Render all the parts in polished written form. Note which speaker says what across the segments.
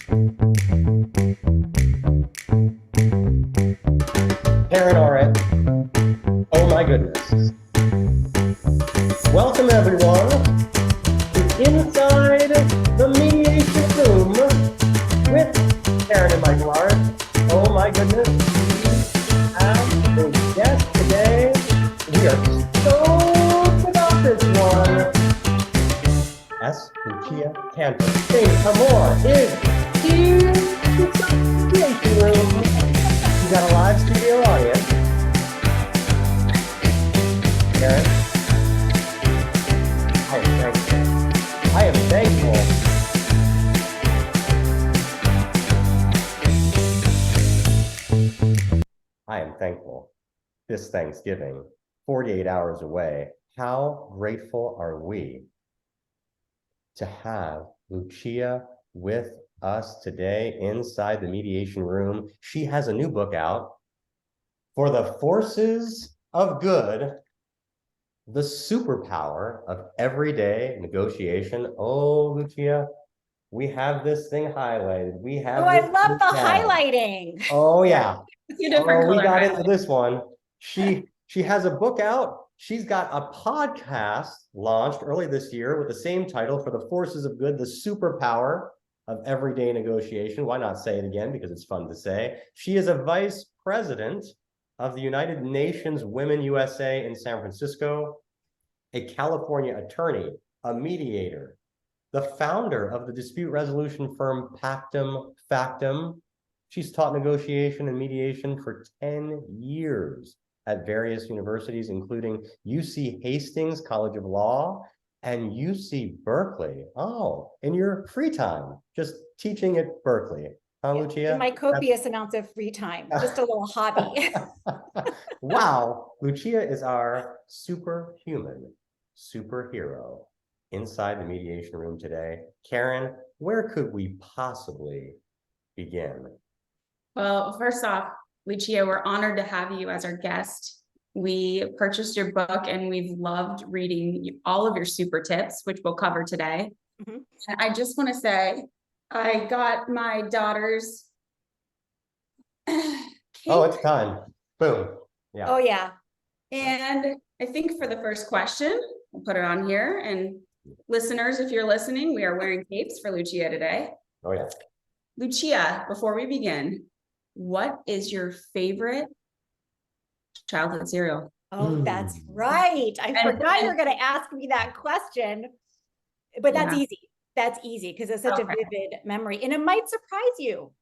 Speaker 1: Karen Arendt. Oh my goodness. Welcome everyone to Inside the Mediation Room with Karen and Michael Arendt. Oh my goodness. We have a guest today. We are stoked about this one. Lucia Kanter. Amour is here in the mediation room. We got a live studio audience. Karen, I am thankful. I am thankful. This Thanksgiving, 48 hours away. How grateful are we to have Lucia with us today inside the mediation room. She has a new book out, For the Forces of Good, the Superpower of Everyday Negotiation. Oh, Lucia, we have this thing highlighted. We have.
Speaker 2: Oh, I love the highlighting.
Speaker 1: Oh yeah.
Speaker 3: Oh,
Speaker 1: we got into this one. She has a book out. She's got a podcast launched early this year with the same title, For the Forces of Good, the Superpower of Everyday Negotiation. Why not say it again? Because it's fun to say. She is a vice president of the United Nations Women USA in San Francisco, a California attorney, a mediator, the founder of the dispute resolution firm Pactum Factum. She's taught negotiation and mediation for 10 years at various universities, including UC Hastings College of Law and UC Berkeley. Oh, in your free time, just teaching at Berkeley. Huh, Lucia?
Speaker 2: In my copious amounts of free time, just a little hobby.
Speaker 1: Wow, Lucia is our superhuman superhero inside the mediation room today. Karen, where could we possibly begin?
Speaker 3: Well, first off, Lucia, we're honored to have you as our guest. We purchased your book and we've loved reading all of your super tips, which we'll cover today. Mm-hmm. And I just want to say, I got my daughter's cake.
Speaker 1: Oh, it's time. Boom. Yeah.
Speaker 2: Oh, yeah.
Speaker 3: And I think for the first question, we'll put it on here. And listeners, if you're listening, we are wearing capes for Lucia today.
Speaker 1: Oh, yeah.
Speaker 3: Lucia, before we begin, what is your favorite childhood cereal?
Speaker 2: Oh, that's right. I forgot you were going to ask me that question, but that's easy. That's easy because it's such a vivid memory, and it might surprise you.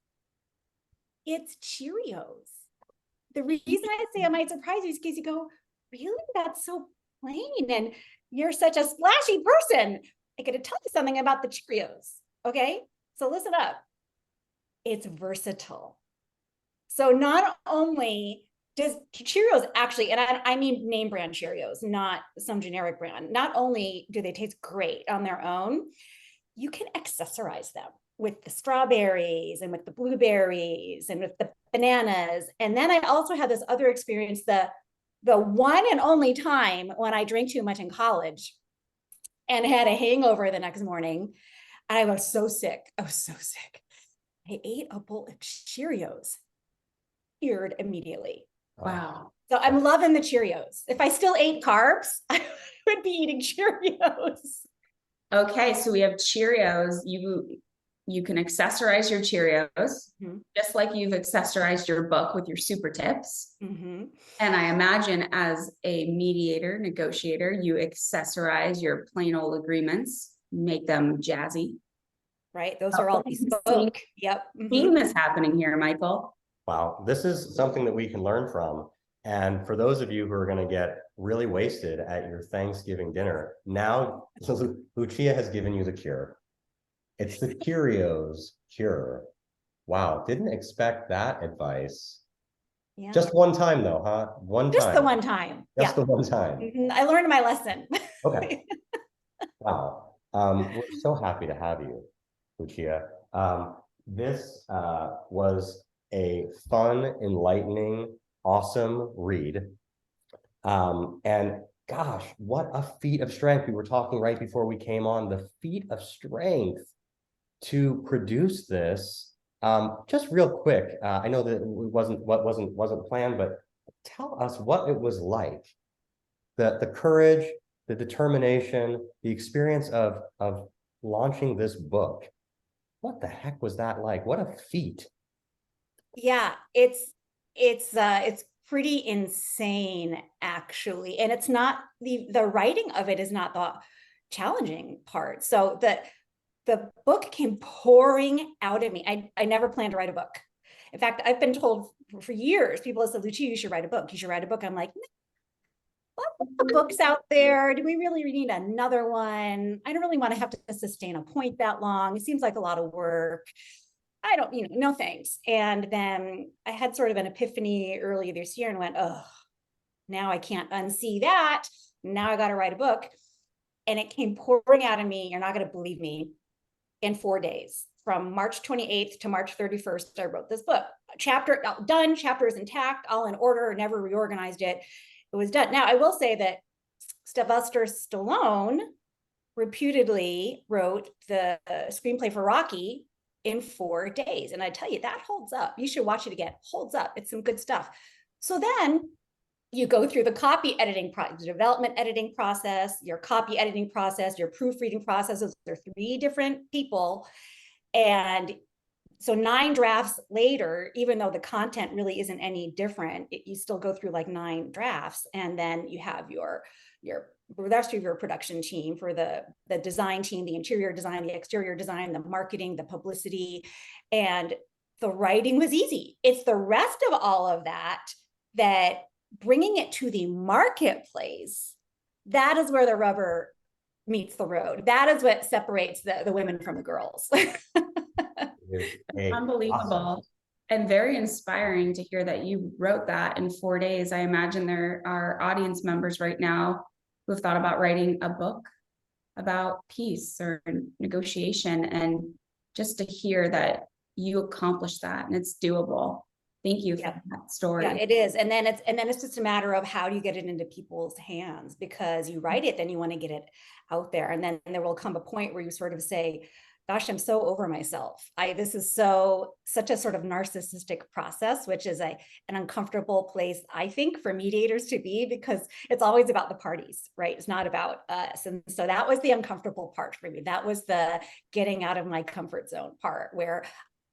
Speaker 2: It's Cheerios. The reason I say it might surprise you is because you go, really? That's so plain, and you're such a splashy person. I got to tell you something about the Cheerios. Okay, so listen up. It's versatile. So not only does Cheerios actually, and I mean name brand Cheerios, not some generic brand, not only do they taste great on their own, you can accessorize them with the strawberries and with the blueberries and with the bananas. And then I also had this other experience, the one and only time when I drank too much in college and had a hangover the next morning. And I was so sick. I was so sick. I ate a bowl of Cheerios, cured immediately.
Speaker 1: Wow.
Speaker 3: So
Speaker 2: I'm loving the Cheerios. If I still ate carbs, I would be eating Cheerios.
Speaker 3: Okay, so we have Cheerios. You can accessorize your Cheerios, just like you've accessorized your book with your super tips. And I imagine as a mediator, negotiator, you accessorize your plain old agreements, make them jazzy.
Speaker 2: Right, those are all bespoke. Yep.
Speaker 3: Theme is happening here, Michael.
Speaker 1: Wow, this is something that we can learn from. And for those of you who are going to get really wasted at your Thanksgiving dinner, now Lucia has given you the cure. It's the Cheerios cure. Wow, didn't expect that advice. Yeah. Just one time though, huh?
Speaker 2: Just the one time.
Speaker 1: Just the one time.
Speaker 2: I learned my lesson.
Speaker 1: Okay. Wow. We're so happy to have you, Lucia. This was a fun, enlightening, awesome read. And gosh, what a feat of strength. We were talking right before we came on, the feat of strength to produce this. Just real quick, I know that it wasn't planned, but tell us what it was like, the courage, the determination, the experience of launching this book. What the heck was that like? What a feat.
Speaker 2: Yeah, it's pretty insane, actually. And it's not the writing of it is not the challenging part. So the book came pouring out of me. I never planned to write a book. In fact, I've been told for years, people have said, Lucia, you should write a book. You should write a book. I'm like, the books out there. Do we really need another one? I don't really want to have to sustain a point that long. It seems like a lot of work. I don't, no thanks. And then I had sort of an epiphany early this year and went, oh, now I can't unsee that. Now I got to write a book. And it came pouring out of me. You're not going to believe me. In 4 days, from March 28th to March 31st, I wrote this book. Chapter done, chapters intact, all in order, never reorganized it. It was done. Now, I will say that Sylvester Stallone reputedly wrote the screenplay for Rocky in 4 days. And I tell you, that holds up. You should watch it again. Holds up. It's some good stuff. So then you go through the copy editing process, the development editing process, your copy editing process, your proofreading processes. There are 3 different people. And so 9 drafts later, even though the content really isn't any different, you still go through like 9 drafts. And then you have your the rest of your production team for the design team, the interior design, the exterior design, the marketing, the publicity, and the writing was easy. It's the rest of all of that bringing it to the marketplace, that is where the rubber meets the road. That is what separates the women from the girls.
Speaker 3: Unbelievable. Awesome. And very inspiring to hear that you wrote that in 4 days. I imagine there are audience members right now who have thought about writing a book about peace or negotiation, and just to hear that you accomplished that and it's doable. Thank you for that story.
Speaker 2: Yeah, it is. And then it's just a matter of how do you get it into people's hands, because you write it, then you want to get it out there. And then there will come a point where you sort of say, gosh, I'm so over myself. This is such a sort of narcissistic process, which is an uncomfortable place, I think, for mediators to be, because it's always about the parties, right? It's not about us. And so that was the uncomfortable part for me. That was the getting out of my comfort zone part, where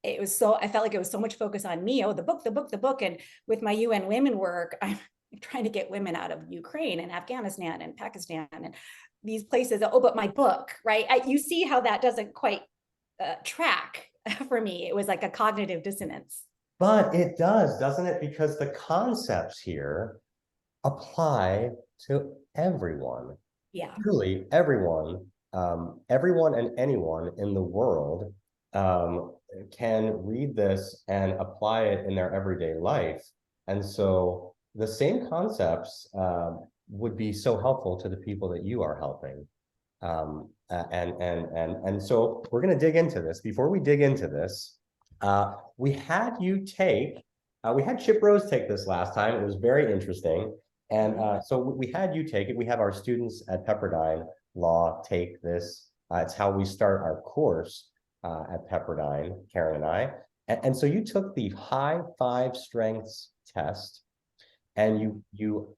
Speaker 2: I felt like it was so much focus on me. Oh, the book. And with my UN Women work, I'm trying to get women out of Ukraine and Afghanistan and Pakistan and these places. Oh, but my book, right? You see how that doesn't quite track for me. It was like a cognitive dissonance.
Speaker 1: But it does, doesn't it? Because the concepts here apply to everyone.
Speaker 2: Yeah.
Speaker 1: Truly, everyone and anyone in the world can read this and apply it in their everyday life. And so the same concepts would be so helpful to the people that you are helping. And so we're going to dig into this. Before we dig into this, we had Chip Rose take this last time. It was very interesting. And so we had you take it. We have our students at Pepperdine Law take this. It's how we start our course at Pepperdine, Karen and I. And so you took the high 5 strengths test, and you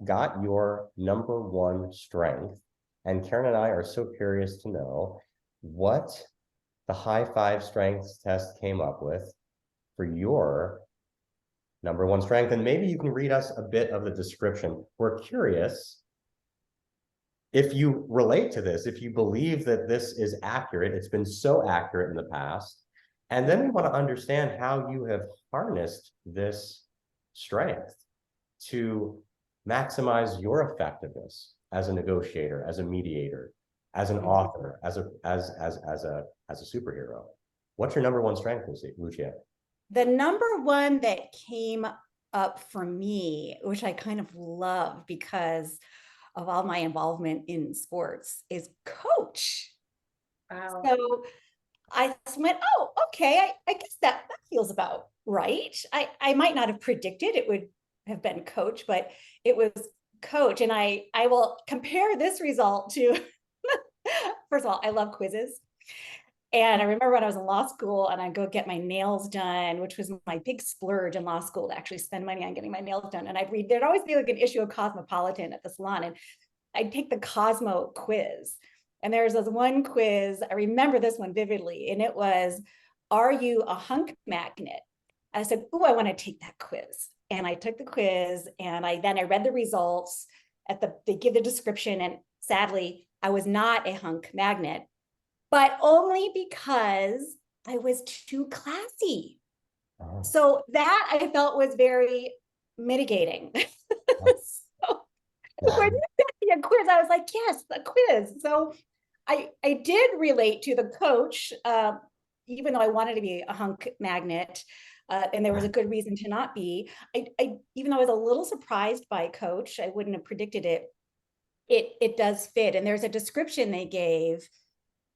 Speaker 1: got your number 1 strength. And Karen and I are so curious to know what the high 5 strengths test came up with for your number 1 strength. And maybe you can read us a bit of the description. We're curious if you relate to this, if you believe that this is accurate. It's been so accurate in the past. And then we want to understand how you have harnessed this strength to maximize your effectiveness as a negotiator, as a mediator, as an author, as a superhero. What's your number 1 strength, Lucia?
Speaker 2: The number 1 that came up for me, which I kind of love because of all my involvement in sports, is coach.
Speaker 3: Wow.
Speaker 2: So I went, oh, okay, I guess that feels about right. I might not have predicted it would have been coach, but it was coach. And I will compare this result to, first of all, I love quizzes. And I remember when I was in law school and I'd go get my nails done, which was my big splurge in law school, to actually spend money on getting my nails done. And I'd read, there'd always be like an issue of Cosmopolitan at the salon, and I'd take the Cosmo quiz. And there's this one quiz, I remember this one vividly, and it was, are you a hunk magnet? I said, oh, I want to take that quiz. And I took the quiz, and then I read the results they give the description, and sadly, I was not a hunk magnet, but only because I was too classy. Oh. So that I felt was very mitigating. So when you sent me a quiz, I was like, yes, a quiz. So I did relate to the coach, even though I wanted to be a hunk magnet, and there was a good reason to not be. Even though I was a little surprised by coach, I wouldn't have predicted it. It does fit. And there's a description they gave.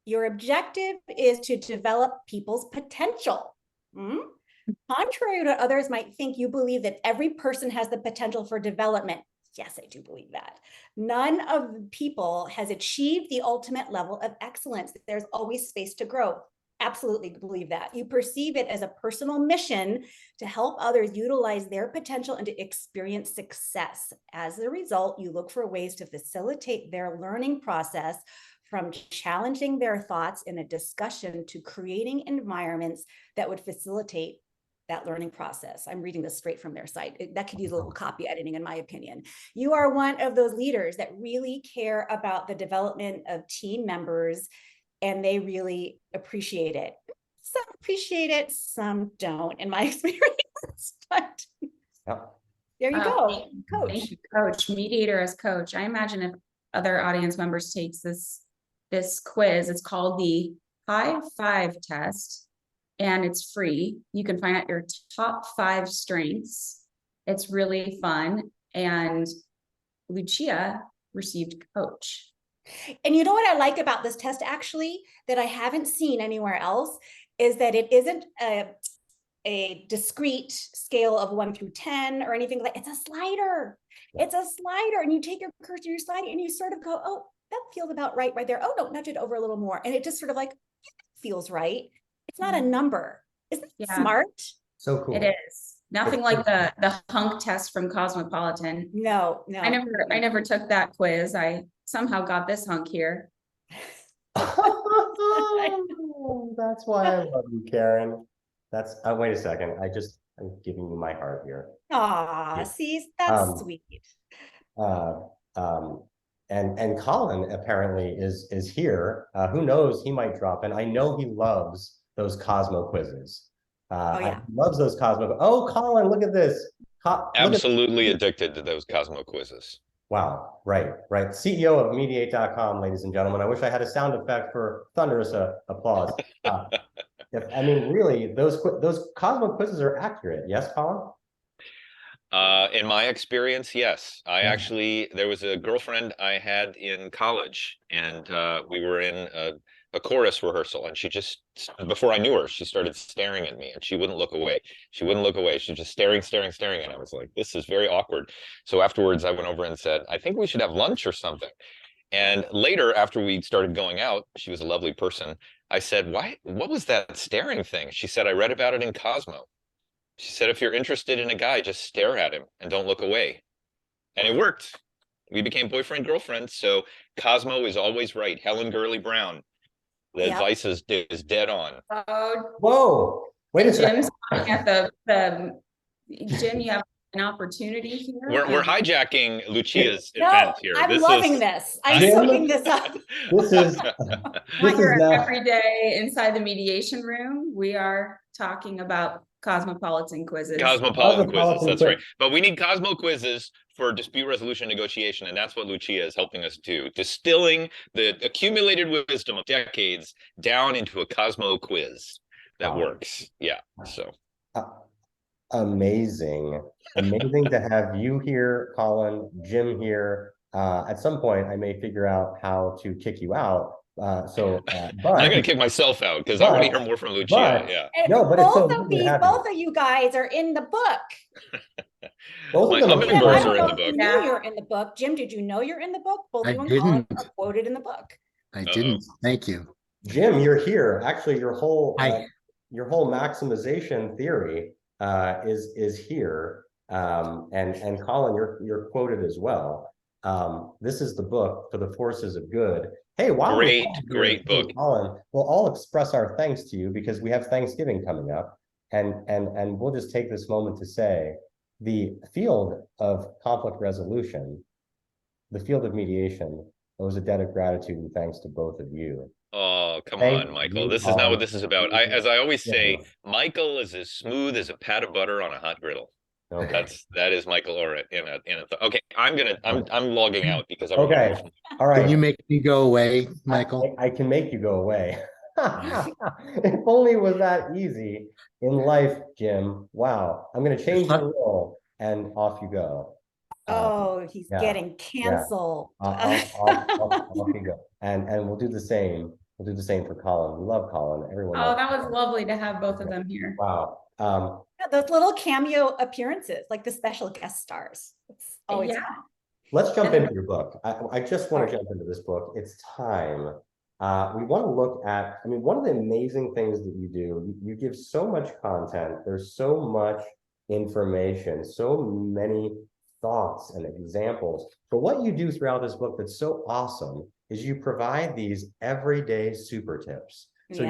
Speaker 2: Your objective is to develop people's potential. Contrary to others might think, you believe that every person has the potential for development. Yes, I do believe that. None of the people has achieved the ultimate level of excellence. There's always space to grow. Absolutely believe that. You perceive it as a personal mission to help others utilize their potential and to experience success. As a result, you look for ways to facilitate their learning process, from challenging their thoughts in a discussion to creating environments that would facilitate that learning process. I'm reading this straight from their site. That could use a little copy editing, in my opinion. You are one of those leaders that really care about the development of team members, and they really appreciate it. Some appreciate it, some don't, in my experience. But there you go, coach.
Speaker 3: Thank you, coach. Mediator as coach. I imagine if other audience members takes this quiz, it's called the High Five Test, and it's free. You can find out your top 5 strengths. It's really fun. And Lucia received coach.
Speaker 2: And you know what I like about this test, actually, that I haven't seen anywhere else, is that it isn't a discrete scale of 1 through 10 or anything like that. It's a slider. It's a slider, and you take your cursor, you slide it, and you sort of go, oh, that feels about right there. Oh, no, nudge it over a little more. And it just sort of like feels right. It's not a number. Isn't that smart?
Speaker 1: So cool.
Speaker 3: It is. Nothing like the hunk test from Cosmopolitan.
Speaker 2: No.
Speaker 3: I never took that quiz. I somehow got this hunk here.
Speaker 1: That's why I love you, Karen. That's wait a second. I'm giving you my heart here.
Speaker 2: Aw, see, that's sweet.
Speaker 1: And Colin apparently is here. Who knows? He might drop in. I know he loves those Cosmo quizzes. He loves those Cosmo. Oh, Colin, look at this.
Speaker 4: Absolutely addicted to those Cosmo quizzes.
Speaker 1: Wow. Right. CEO of Mediate.com, ladies and gentlemen. I wish I had a sound effect for thunderous applause. I mean, really, those Cosmo quizzes are accurate. Yes, Colin?
Speaker 4: In my experience, yes. There was a girlfriend I had in college, and we were in a chorus rehearsal, and she just, before I knew her, she started staring at me, and she wouldn't look away. She wouldn't look away. She was just staring, and I was like, this is very awkward. So afterwards, I went over and said, I think we should have lunch or something. And later, after we started going out, she was a lovely person. I said, what was that staring thing? She said, I read about it in Cosmo. She said, if you're interested in a guy, just stare at him and don't look away. And it worked. We became boyfriend, girlfriend. So Cosmo is always right. Helen Gurley Brown. The advice is dead on.
Speaker 1: Whoa. Wait a second.
Speaker 3: Jim's at Jim, you have an opportunity here.
Speaker 4: We're hijacking Lucia's event here.
Speaker 2: I'm loving this. I'm soaking this up.
Speaker 1: This is
Speaker 3: every day inside the mediation room. We are talking about Cosmopolitan quizzes.
Speaker 4: Cosmopolitan quizzes, that's right. But we need Cosmo quizzes for dispute resolution negotiation, and that's what Lucia is helping us do, distilling the accumulated wisdom of decades down into a Cosmo quiz that works. Yeah, so.
Speaker 1: Amazing to have you here, Colin, Jim here. At some point, I may figure out how to kick you out. But
Speaker 4: I'm gonna kick myself out because I want to hear more from Lucia.
Speaker 2: Both of you guys are in the book.
Speaker 4: My hummingbirds are in the book.
Speaker 2: You know you're in the book. Jim, did you know you're in the book? Both of you and Colin are quoted in the book.
Speaker 5: I didn't. Thank you.
Speaker 1: Jim, you're here. Actually, your whole maximization theory is here. And Colin, you're quoted as well. This is the book For the Forces of Good. Hey, while
Speaker 4: Great book.
Speaker 1: Colin, we'll all express our thanks to you because we have Thanksgiving coming up, and we'll just take this moment to say the field of conflict resolution, the field of mediation, owes a debt of gratitude and thanks to both of you.
Speaker 4: Oh, come on, Michael. This is not what this is about. As I always say, Michael is as smooth as a pat of butter on a hot griddle. Okay. That is Michael Orrit okay. I'm logging out because I'm
Speaker 1: okay. All right.
Speaker 5: Can you make me go away, Michael?
Speaker 1: I can make you go away. If only it was that easy in life, Jim. Wow. I'm going to change your role and off you go.
Speaker 2: Oh, he's getting canceled.
Speaker 1: Off you go. And we'll do the same. We'll do the same for Colin. We love Colin. Everyone.
Speaker 3: Oh, that was lovely to have both of them here.
Speaker 1: Wow.
Speaker 2: Those little cameo appearances, like the special guest stars. It's always fun.
Speaker 1: Let's jump into your book. I just want to jump into this book. It's time. We want to look at, I mean, one of the amazing things that you do, you give so much content. There's so much information, so many thoughts and examples. But what you do throughout this book that's so awesome is you provide these everyday super tips. So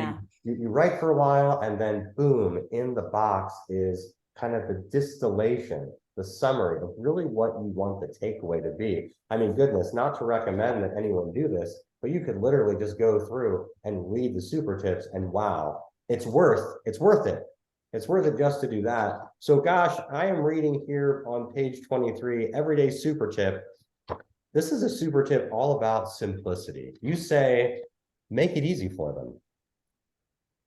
Speaker 1: you write for a while and then boom, in the box is kind of the distillation, the summary of really what you want the takeaway to be. I mean, goodness, not to recommend that anyone do this, but you could literally just go through and read the super tips and wow, it's worth it. It's worth it just to do that. So gosh, I am reading here on page 23, everyday super tip. This is a super tip all about simplicity. You say, make it easy for them.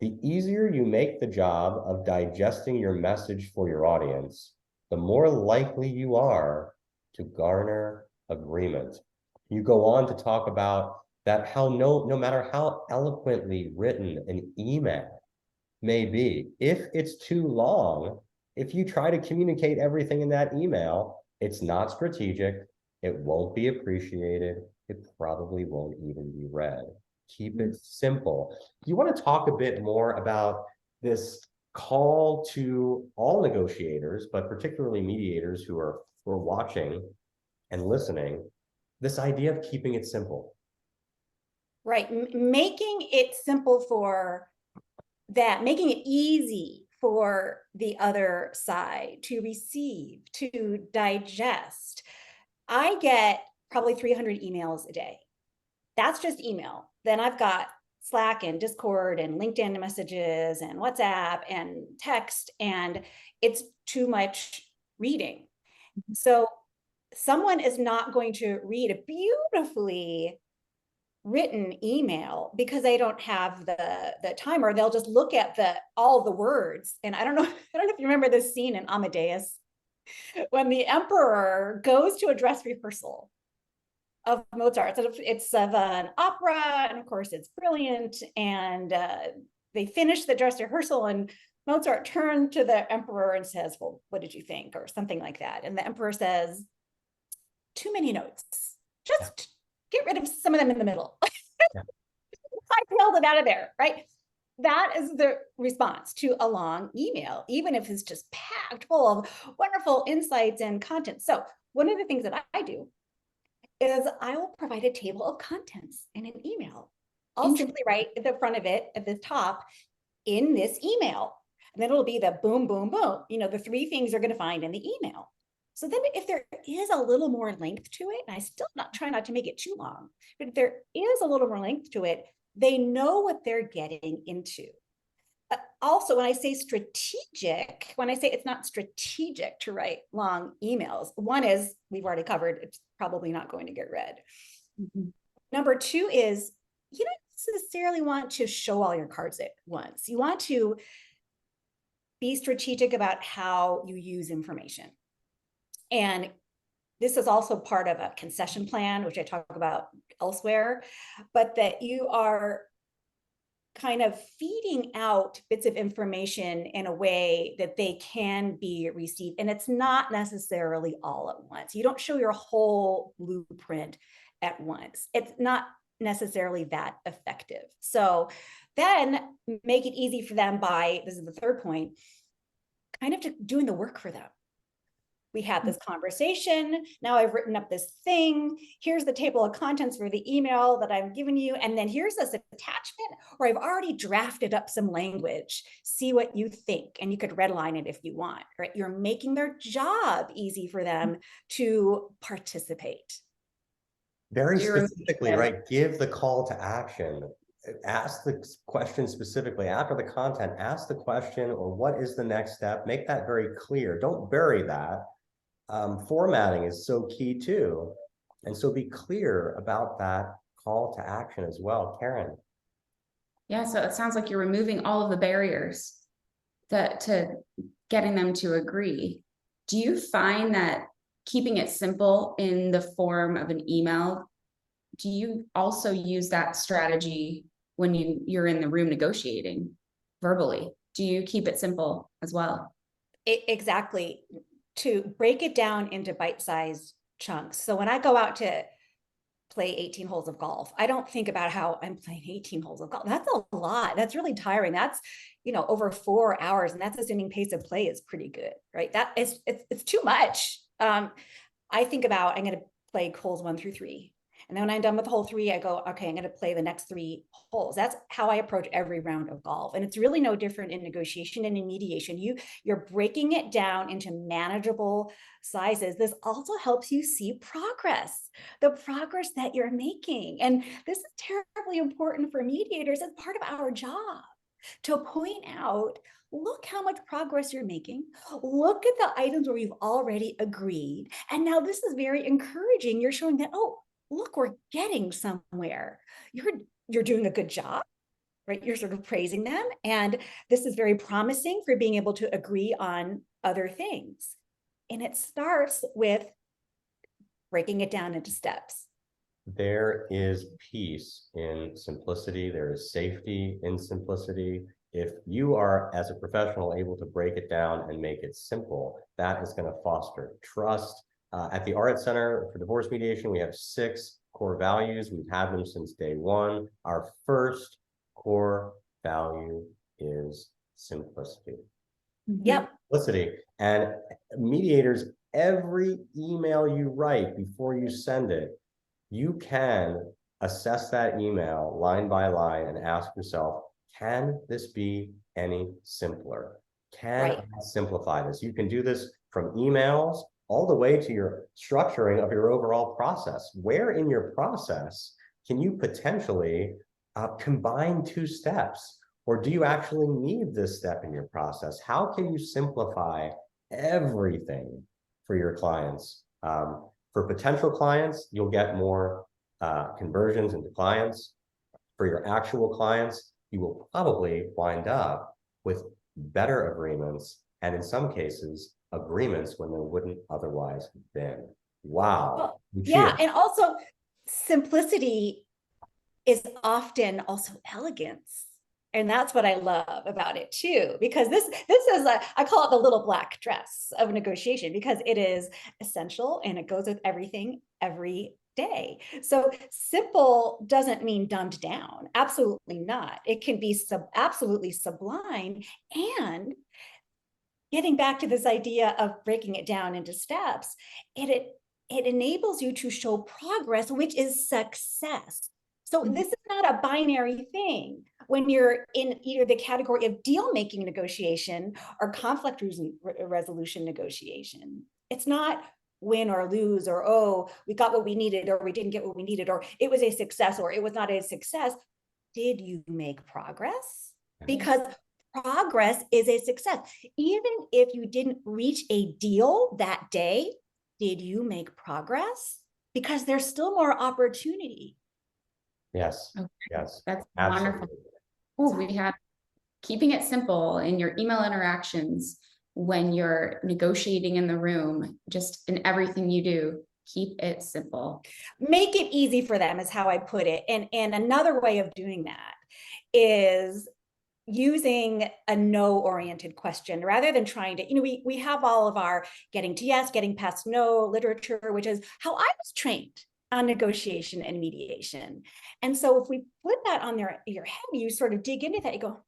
Speaker 1: The easier you make the job of digesting your message for your audience, the more likely you are to garner agreement. You go on to talk about that how no matter how eloquently written an email may be, if it's too long, if you try to communicate everything in that email, it's not strategic, it won't be appreciated, it probably won't even be read. Keep it simple. Do you want to talk a bit more about this call to all negotiators, but particularly mediators who are watching and listening, this idea of keeping it simple?
Speaker 2: Right. Making it simple for that, making it easy for the other side to receive, to digest. I get probably 300 emails a day. That's just email. Then I've got Slack and Discord and LinkedIn messages and WhatsApp and text, and it's too much reading. So someone is not going to read a beautifully written email because they don't have the time, or they'll just look at all the words. And I don't know if you remember this scene in Amadeus when the emperor goes to a dress rehearsal of Mozart. It's of an opera, and of course it's brilliant. And they finish the dress rehearsal, and Mozart turned to the emperor and says, well, what did you think? Or something like that. And the emperor says, too many notes. Just get rid of some of them in the middle. I peeled it out of there, right? That is the response to a long email, even if it's just packed full of wonderful insights and content. So one of the things that I do is I will provide a table of contents in an email. I'll simply write at the front of it, at the top, in this email. And then it'll be the boom, boom, boom. You know, the 3 things you're going to find in the email. So then if there is a little more length to it, and I still try not to make it too long, but if there is a little more length to it, they know what they're getting into. Also, when I say strategic, when I say it's not strategic to write long emails, one is, we've already covered, it's probably not going to get read. Number 2 is, you don't necessarily want to show all your cards at once. You want to be strategic about how you use information. And this is also part of a concession plan, which I talk about elsewhere, but that you are kind of feeding out bits of information in a way that they can be received. And it's not necessarily all at once. You don't show your whole blueprint at once. It's not necessarily that effective. So then make it easy for them by, this is the third point, kind of doing the work for them. We had this conversation. Now I've written up this thing. Here's the table of contents for the email that I've given you. And then here's this attachment, or I've already drafted up some language. See what you think. And you could redline it if you want, right? You're making their job easy for them to participate.
Speaker 1: Very specifically, right? Give the call to action. Ask the question specifically after the content, ask the question, or what is the next step? Make that very clear. Don't bury that. Formatting is so key too. And so be clear about that call to action as well. Karen.
Speaker 3: Yeah, so it sounds like you're removing all of the barriers to getting them to agree. Do you find that keeping it simple in the form of an email, do you also use that strategy when you're in the room negotiating verbally? Do you keep it simple as well?
Speaker 2: Exactly. To break it down into bite-sized chunks. So when I go out to play 18 holes of golf, I don't think about how I'm playing 18 holes of golf. That's a lot. That's really tiring. That's, over 4 hours, and that's assuming pace of play is pretty good, right? It's too much. I think about, I'm going to play holes 1 through 3. And then when I'm done with hole 3, I go, okay, I'm going to play the next 3 holes. That's how I approach every round of golf. And it's really no different in negotiation and in mediation. You're breaking it down into manageable sizes. This also helps you see progress, the progress that you're making. And this is terribly important for mediators as part of our job to point out, look how much progress you're making. Look at the items where you've already agreed. And now this is very encouraging. You're showing that, oh, look, we're getting somewhere. You're doing a good job, right? You're sort of praising them. And this is very promising for being able to agree on other things. And it starts with breaking it down into steps.
Speaker 1: There is peace in simplicity. There is safety in simplicity. If you are, as a professional, able to break it down and make it simple, that is going to foster trust. At the Art Center for Divorce Mediation, we have 6 core values. We've had them since day 1. Our first core value is simplicity.
Speaker 2: Yep.
Speaker 1: Simplicity. And mediators, every email you write before you send it, you can assess that email line by line and ask yourself, can this be any simpler? Can I simplify this? You can do this from emails all the way to your structuring of your overall process. Where in your process can you potentially combine 2 steps? Or do you actually need this step in your process? How can you simplify everything for your clients? For potential clients, you'll get more conversions into clients. For your actual clients, you will probably wind up with better agreements, and in some cases, agreements when there wouldn't otherwise have been. Wow.
Speaker 2: Well, yeah, and also simplicity is often also elegance. And that's what I love about it too, because this is I call it the little black dress of negotiation, because it is essential and it goes with everything every day. So simple doesn't mean dumbed down. Absolutely not. It can be absolutely sublime. And getting back to this idea of breaking it down into steps, it enables you to show progress, which is success. So this is not a binary thing. When you're in either the category of deal-making negotiation or conflict resolution negotiation, it's not win or lose, or, oh, we got what we needed, or we didn't get what we needed, or it was a success, or it was not a success. Did you make progress? Because progress is a success. Even if you didn't reach a deal that day, did you make progress? Because there's still more opportunity.
Speaker 1: Yes.
Speaker 3: Okay.
Speaker 1: Yes.
Speaker 3: That's
Speaker 1: Absolutely.
Speaker 3: wonderful. So we have keeping it simple in your email interactions, when you're negotiating in the room, just in everything you do, keep it simple.
Speaker 2: Make it easy for them is how I put it. And another way of doing that is using a no-oriented question rather than trying to, we have all of our getting to yes, getting past no literature, which is how I was trained on negotiation and mediation. And so if we put that on your head, you sort of dig into that, you go,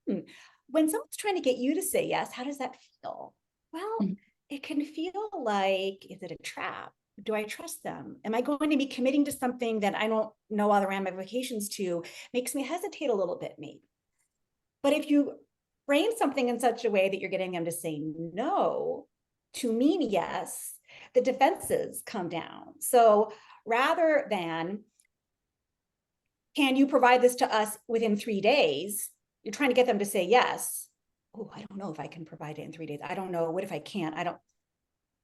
Speaker 2: when someone's trying to get you to say yes, how does that feel? Well, it can feel like, is it a trap? Do I trust them? Am I going to be committing to something that I don't know all the ramifications to? Makes me hesitate a little bit, maybe. But if you frame something in such a way that you're getting them to say no to mean yes, the defenses come down. So rather than, can you provide this to us within 3 days? You're trying to get them to say yes. Oh, I don't know if I can provide it in 3 days. I don't know. What if I can't?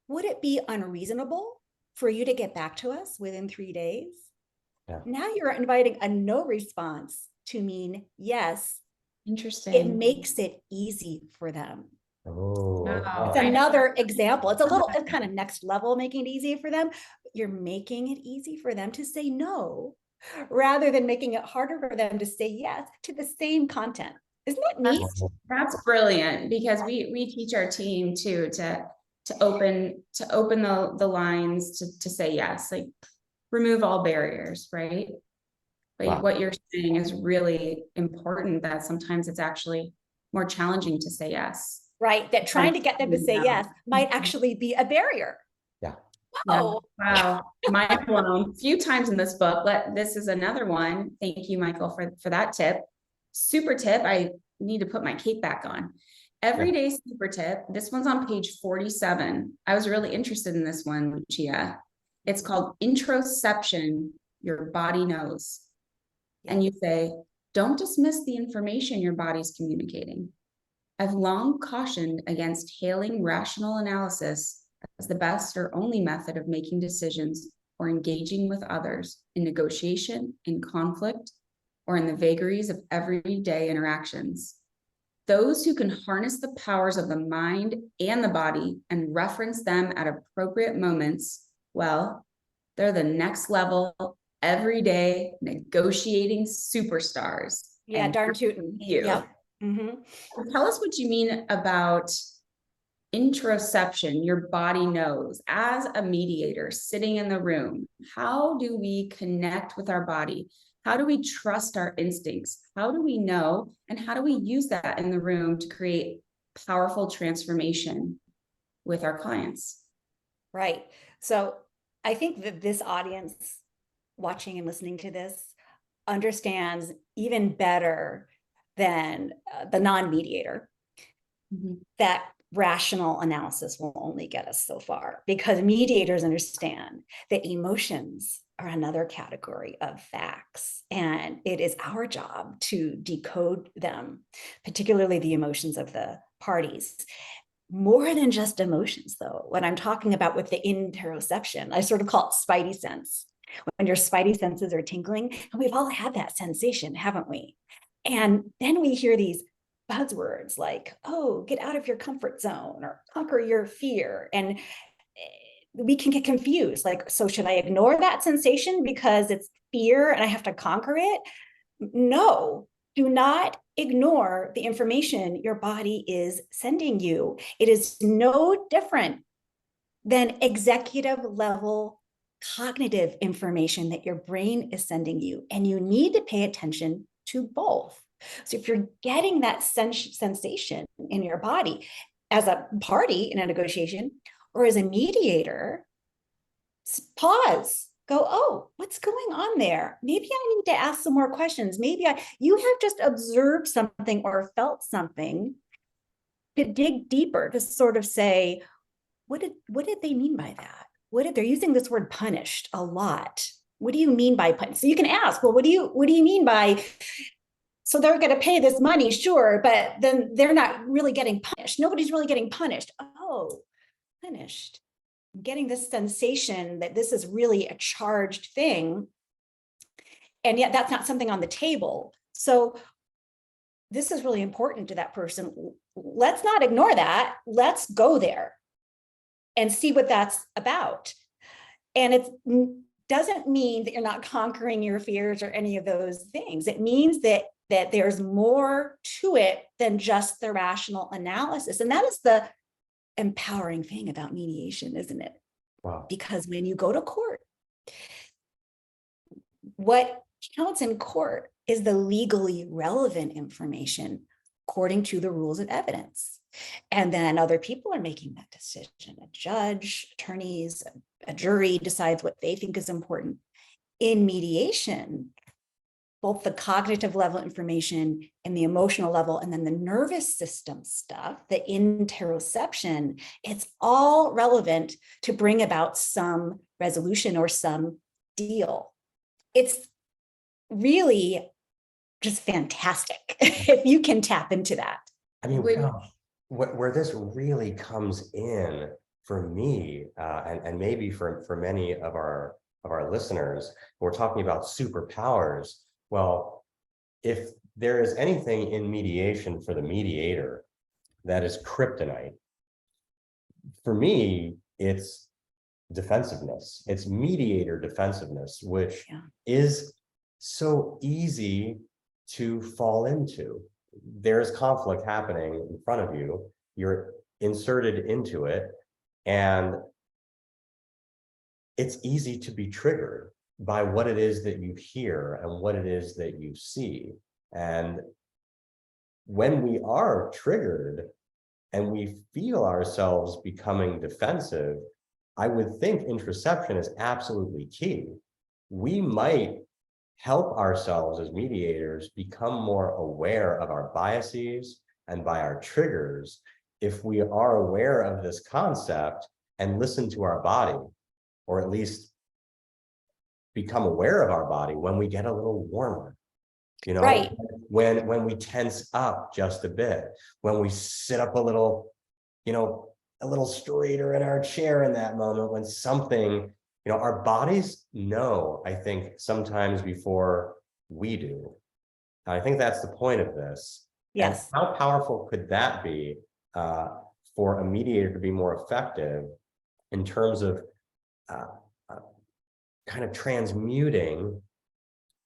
Speaker 2: Would it be unreasonable for you to get back to us within 3 days?
Speaker 1: Yeah.
Speaker 2: Now you're inviting a no response to mean yes.
Speaker 3: Interesting.
Speaker 2: It makes it easy for them.
Speaker 1: Oh,
Speaker 3: Wow.
Speaker 2: It's another example. It's kind of next level, making it easy for them. You're making it easy for them to say no, rather than making it harder for them to say yes to the same content. Isn't that neat?
Speaker 3: That's brilliant, because we teach our team too to open the lines to say yes, like remove all barriers, right? But what you're saying is really important, that sometimes it's actually more challenging to say yes.
Speaker 2: Right, that trying to get them to say yes might actually be a barrier.
Speaker 1: Yeah.
Speaker 2: Oh,
Speaker 3: wow. Mind blown. A few times in this book. This is another one. Thank you, Michael, for that tip. Super tip. I need to put my cape back on. Everyday super tip. This one's on page 47. I was really interested in this one, Lucia. It's called Introception, Your Body Knows. And you say, don't dismiss the information your body's communicating. I've long cautioned against hailing rational analysis as the best or only method of making decisions or engaging with others in negotiation, in conflict, or in the vagaries of everyday interactions. Those who can harness the powers of the mind and the body and reference them at appropriate moments, well, they're the next level, everyday negotiating superstars.
Speaker 2: yeah, darn tootin'.
Speaker 3: Yeah. Tell us what you mean about introception, your body knows. As a mediator sitting in the room, how do we connect with our body? How do we trust our instincts? How do we know? And how do we use that in the room to create powerful transformation with our clients?
Speaker 2: Right. So I think that this audience watching and listening to this understands even better than the non-mediator that rational analysis will only get us so far, because mediators understand that emotions are another category of facts, and it is our job to decode them, particularly the emotions of the parties. More than just emotions, though, what I'm talking about with the interoception, I sort of call it spidey sense. When your spidey senses are tingling, and we've all had that sensation, haven't we? And then we hear these buzzwords like, oh, get out of your comfort zone or conquer your fear. And we can get confused. Like, so should I ignore that sensation because it's fear and I have to conquer it? No, do not ignore the information your body is sending you. It is no different than executive level cognitive information that your brain is sending you. And you need to pay attention to both. So if you're getting that sensation in your body as a party in a negotiation or as a mediator, pause, go, oh, what's going on there? Maybe I need to ask some more questions. Maybe you have just observed something or felt something, to dig deeper, to sort of say, what did they mean by that? They're using this word punished a lot. What do you mean by punished? So you can ask, well, what do you mean by, so they're going to pay this money, sure, but then they're not really getting punished. Nobody's really getting punished. Oh, punished. I'm getting this sensation that this is really a charged thing. And yet that's not something on the table. So this is really important to that person. Let's not ignore that. Let's go there and see what that's about. And it doesn't mean that you're not conquering your fears or any of those things. It means that there's more to it than just the rational analysis. And that is the empowering thing about mediation, isn't it?
Speaker 1: Wow.
Speaker 2: Because when you go to court, what counts in court is the legally relevant information according to the rules of evidence. And then other people are making that decision. A judge, attorneys, a jury decides what they think is important. In mediation, both the cognitive level information and the emotional level, and then the nervous system stuff, the interoception, it's all relevant to bring about some resolution or some deal. It's really just fantastic if you can tap into that.
Speaker 1: I mean, where this really comes in for me, and maybe for many of our listeners, we're talking about superpowers. Well, if there is anything in mediation for the mediator that is kryptonite, for me, it's defensiveness. It's mediator defensiveness, which is so easy to fall into. There's conflict happening in front of you. You're inserted into it, and it's easy to be triggered by what it is that you hear and what it is that you see. And when we are triggered and we feel ourselves becoming defensive, I would think interoception is absolutely key. We might help ourselves as mediators become more aware of our biases and by our triggers if we are aware of this concept and listen to our body, or at least become aware of our body when we get a little warmer, you know,
Speaker 2: right.
Speaker 1: when we tense up just a bit, when we sit up a little, you know, a little straighter in our chair in that moment, when something, you know, our bodies know, I think, sometimes before we do. I think that's the point of this.
Speaker 2: Yes.
Speaker 1: And how powerful could that be for a mediator to be more effective in terms of kind of transmuting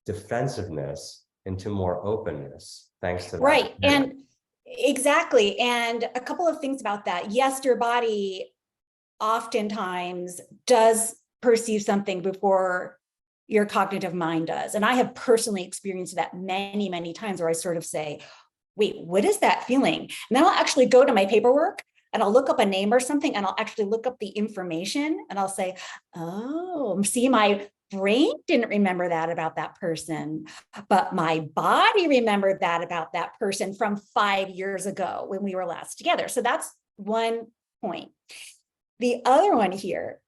Speaker 1: defensiveness into more openness, thanks to that.
Speaker 2: Right. And exactly. And a couple of things about that. Yes, your body oftentimes does perceive something before your cognitive mind does. And I have personally experienced that many, many times where I sort of say, wait, what is that feeling? And then I'll actually go to my paperwork and I'll look up a name or something, and I'll actually look up the information and I'll say, oh, see, my brain didn't remember that about that person, but my body remembered that about that person from 5 years ago when we were last together. So that's one point. The other one here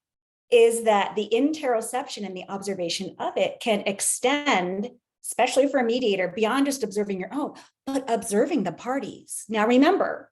Speaker 2: is that the interoception and the observation of it can extend, especially for a mediator, beyond just observing your own, but observing the parties. Now, remember,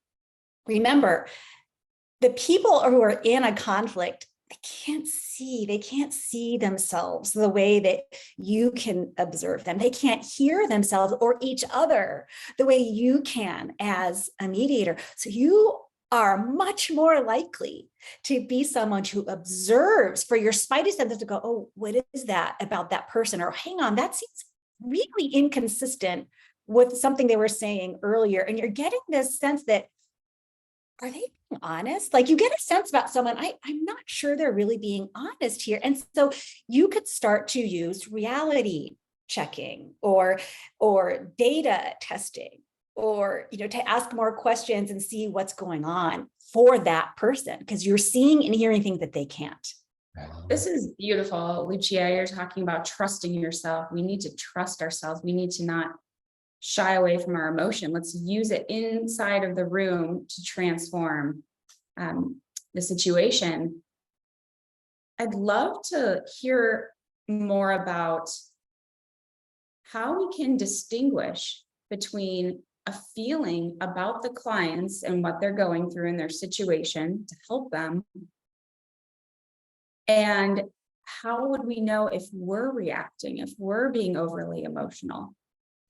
Speaker 2: the people who are in a conflict, they can't see themselves the way that you can observe them. They can't hear themselves or each other the way you can as a mediator. So you are much more likely to be someone who observes, for your spidey senses to go, oh, what is that about that person? Or hang on, that seems really inconsistent with something they were saying earlier. And you're getting this sense that, are they being honest? Like, you get a sense about someone, I'm not sure they're really being honest here. And so you could start to use reality checking or data testing, or, you know, to ask more questions and see what's going on for that person, because you're seeing and hearing things that they can't.
Speaker 3: This is beautiful, Lucia. You're talking about trusting yourself. We need to trust ourselves. We need to not shy away from our emotion. Let's use it inside of the room to transform the situation. I'd love to hear more about how we can distinguish between a feeling about the clients and what they're going through in their situation to help them, and how would we know if we're reacting, if we're being overly emotional?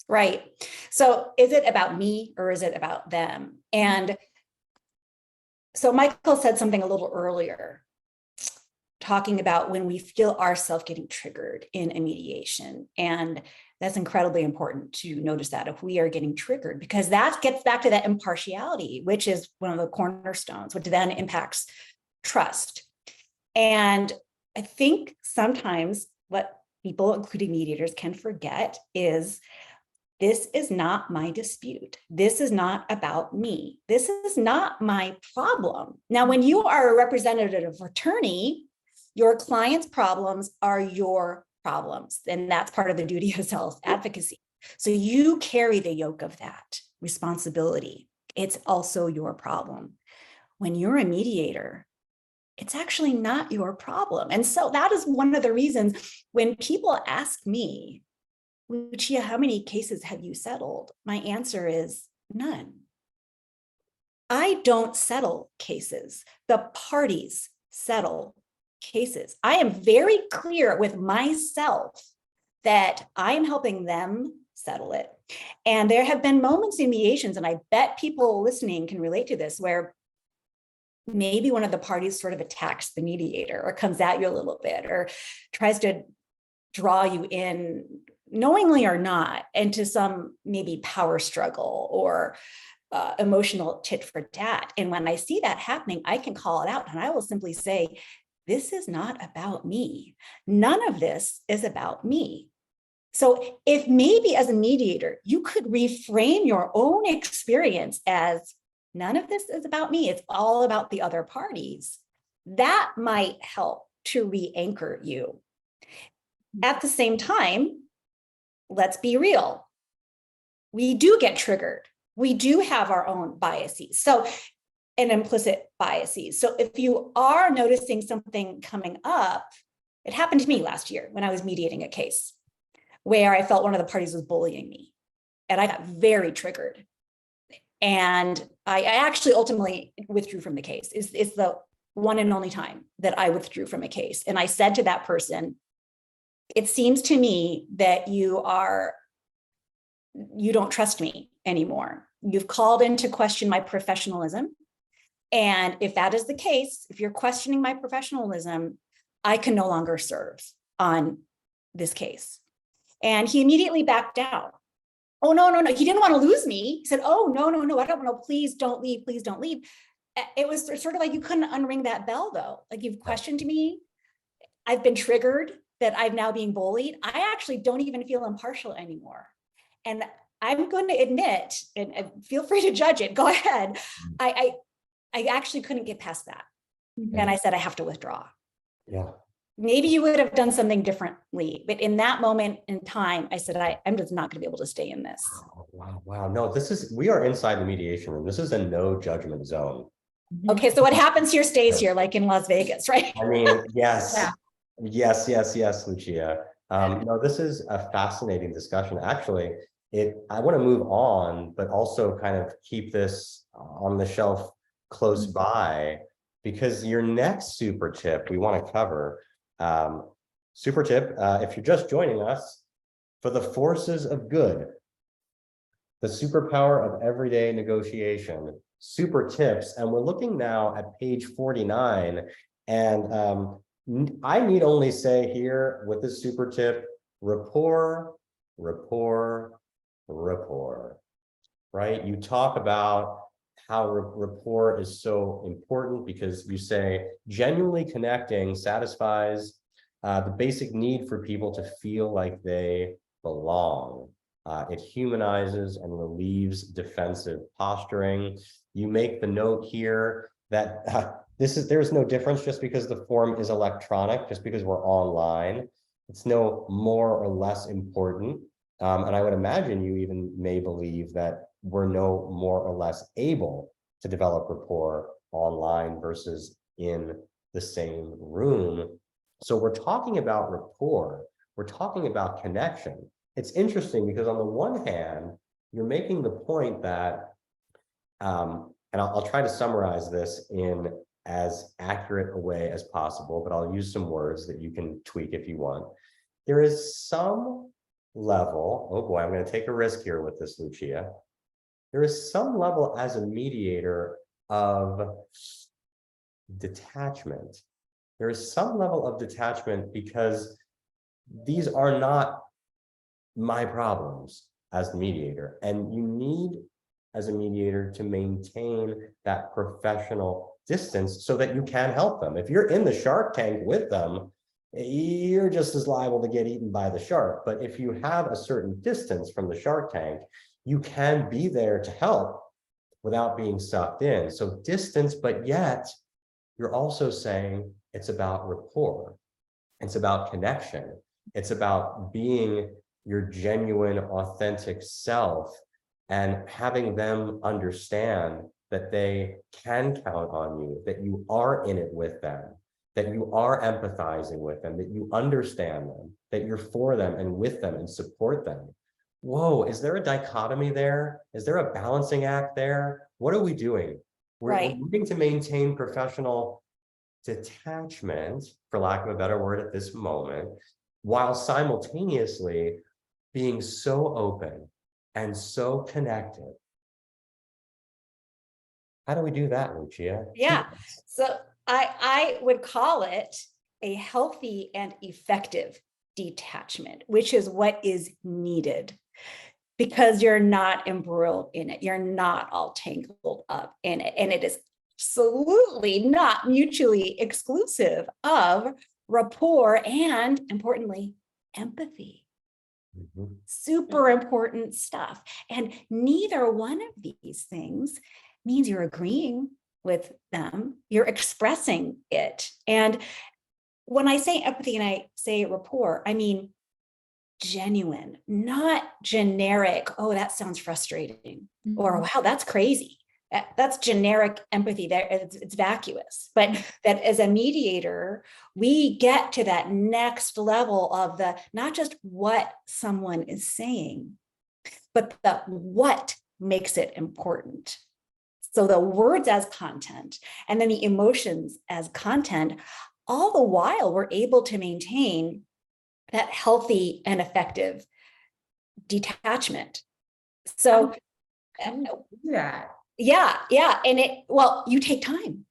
Speaker 2: Right. So is it about me or is it about them? And so Michael said something a little earlier, talking about when we feel ourselves getting triggered in a mediation. And that's incredibly important to notice that if we are getting triggered, because that gets back to that impartiality, which is one of the cornerstones, which then impacts trust. And I think sometimes what people, including mediators, can forget is this is not my dispute. This is not about me. This is not my problem. Now, when you are a representative attorney, your client's problems are your problems, and that's part of the duty of self-advocacy. So you carry the yoke of that responsibility. It's also your problem. When you're a mediator, it's actually not your problem. And so that is one of the reasons when people ask me, Lucia, how many cases have you settled? My answer is none. I don't settle cases. The parties settle cases. I am very clear with myself that I'm helping them settle it. And there have been moments in mediations, and I bet people listening can relate to this, where maybe one of the parties sort of attacks the mediator or comes at you a little bit or tries to draw you in, knowingly or not, into some maybe power struggle or emotional tit for tat. And when I see that happening, I can call it out and I will simply say, this is not about me. None of this is about me. So if maybe as a mediator, you could reframe your own experience as none of this is about me, it's all about the other parties, that might help to re-anchor you. At the same time, let's be real. We do get triggered. We do have our own biases. So, and implicit biases. So if you are noticing something coming up, it happened to me last year when I was mediating a case where I felt one of the parties was bullying me. And I got very triggered. And I actually ultimately withdrew from the case. It's the one and only time that I withdrew from a case. And I said to that person, it seems to me that you don't trust me anymore. You've called into question my professionalism. And if that is the case, if you're questioning my professionalism, I can no longer serve on this case. And he immediately backed down. Oh, no. He didn't want to lose me. He said, oh, no, I don't know. Please don't leave. Please don't leave. It was sort of like, you couldn't unring that bell though. Like, you've questioned me. I've been triggered that I'm now being bullied. I actually don't even feel impartial anymore. And I'm going to admit, and feel free to judge it, go ahead. I actually couldn't get past that. Mm-hmm. And I said, I have to withdraw.
Speaker 1: Yeah.
Speaker 2: Maybe you would have done something differently, but in that moment in time, I said, I'm just not going to be able to stay in this.
Speaker 1: Wow. No, we are inside the mediation room. This is a no judgment zone.
Speaker 2: Okay, so what happens here stays here, like in Las Vegas, right?
Speaker 1: I mean, yes.
Speaker 3: Yeah.
Speaker 1: Yes, Lucia. No, this is a fascinating discussion. Actually, I want to move on, but also kind of keep this on the shelf close by, because your next super tip we want to cover, super tip, if you're just joining us, for the forces of good, the superpower of everyday negotiation, super tips. And we're looking now at page 49. And I need only say here with this super tip, rapport, right? You talk about how rapport is so important because you say genuinely connecting satisfies the basic need for people to feel like they belong. It humanizes and relieves defensive posturing. You make the note here that there's no difference just because the form is electronic, just because we're online. It's no more or less important. And I would imagine you even may believe that we're no more or less able to develop rapport online versus in the same room. So we're talking about rapport. We're talking about connection. It's interesting because on the one hand, you're making the point that, and I'll try to summarize this in as accurate a way as possible, but I'll use some words that you can tweak if you want. There is some level, oh boy, I'm going to take a risk here with this, Lucia. There is some level as a mediator of detachment. There is some level of detachment because these are not my problems as the mediator. And you need, as a mediator, to maintain that professional distance so that you can help them. If you're in the Shark Tank with them, you're just as liable to get eaten by the shark. But if you have a certain distance from the shark tank, you can be there to help without being sucked in. So distance, but yet you're also saying it's about rapport. It's about connection. It's about being your genuine, authentic self and having them understand that they can count on you, that you are in it with them, that you are empathizing with them, that you understand them, that you're for them and with them and support them. Whoa, is there a dichotomy there? Is there a balancing act there? What are we doing? We're needing to maintain professional detachment, for lack of a better word at this moment, while simultaneously being so open and so connected. How do we do that, Lucia?
Speaker 2: Yeah. So I would call it a healthy and effective detachment, which is what is needed, because you're not embroiled in it. You're not all tangled up in it. And it is absolutely not mutually exclusive of rapport and, importantly, empathy. Super important stuff. And neither one of these things means you're agreeing with them, you're expressing it. And when I say empathy and I say rapport, I mean genuine, not generic. Oh, that sounds frustrating. Or wow, that's crazy. That's generic empathy. There, it's vacuous. But that as a mediator, we get to that next level of the not just what someone is saying, but the what makes it important. So the words as content, and then the emotions as content, all the while we're able to maintain that healthy and effective detachment. So
Speaker 3: that.
Speaker 2: Yeah. And you take time.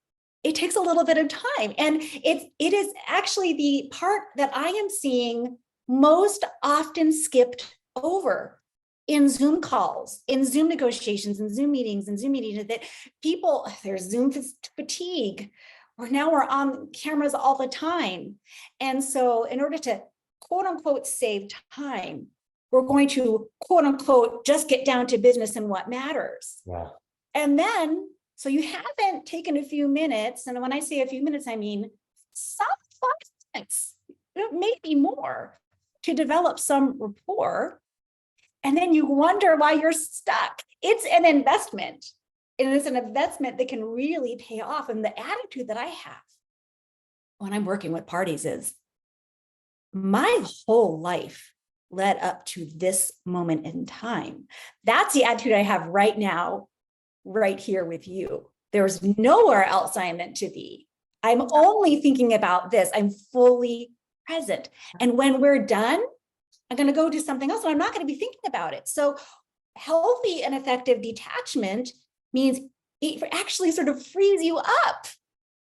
Speaker 2: It takes a little bit of time. And it is actually the part that I am seeing most often skipped over in Zoom calls, in Zoom negotiations, in Zoom meetings, that people, there's Zoom fatigue, or now we're on cameras all the time. And so in order to quote unquote save time, we're going to quote unquote just get down to business and what matters.
Speaker 1: Yeah.
Speaker 2: And then, so you haven't taken a few minutes, and when I say a few minutes, I mean some 5 minutes, maybe more, to develop some rapport. And then you wonder why you're stuck. It's an investment. And it's an investment that can really pay off. And the attitude that I have when I'm working with parties is my whole life led up to this moment in time. That's the attitude I have right now, right here with you. There's nowhere else I am meant to be. I'm only thinking about this. I'm fully present. And when we're done, I'm going to go do something else and I'm not going to be thinking about it. So healthy and effective detachment means it actually sort of frees you up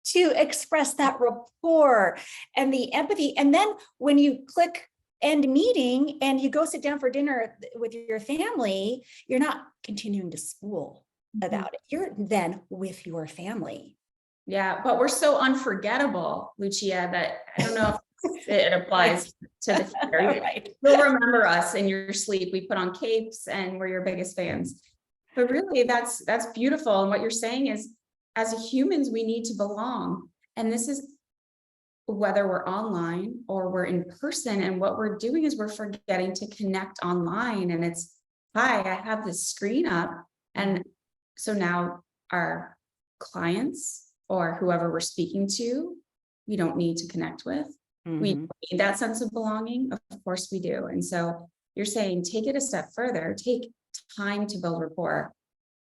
Speaker 2: to express that rapport and the empathy. And then when you click end meeting and you go sit down for dinner with your family, you're not continuing to spool about it. You're then with your family.
Speaker 3: Yeah, but we're so unforgettable, Lucia, that I don't know if it applies to the future.
Speaker 2: Right.
Speaker 3: You'll remember us in your sleep. We put on capes and we're your biggest fans. But really, that's beautiful. And what you're saying is, as humans, we need to belong. And this is whether we're online or we're in person. And what we're doing is we're forgetting to connect online. And it's, hi, I have this screen up. And so now our clients or whoever we're speaking to, we don't need to connect with. We need that sense of belonging. Of course we do. And so you're saying, take it a step further, take time to build rapport.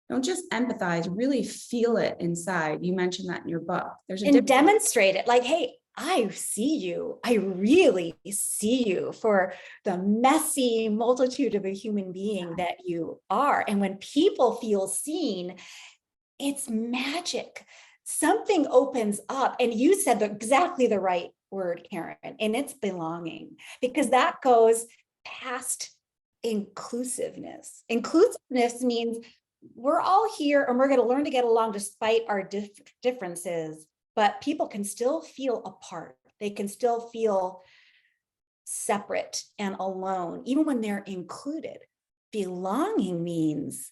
Speaker 3: Don't just empathize, really feel it inside. You mentioned that in your book. There's a
Speaker 2: demonstrate it like, hey, I see you. I really see you for the messy multitude of a human being that you are. And when people feel seen, it's magic. Something opens up. And you said exactly the right word, Karen, and it's belonging, because that goes past inclusiveness. Inclusiveness means we're all here and we're going to learn to get along despite our differences, but people can still feel a part They can still feel separate and alone, even when they're included. Belonging means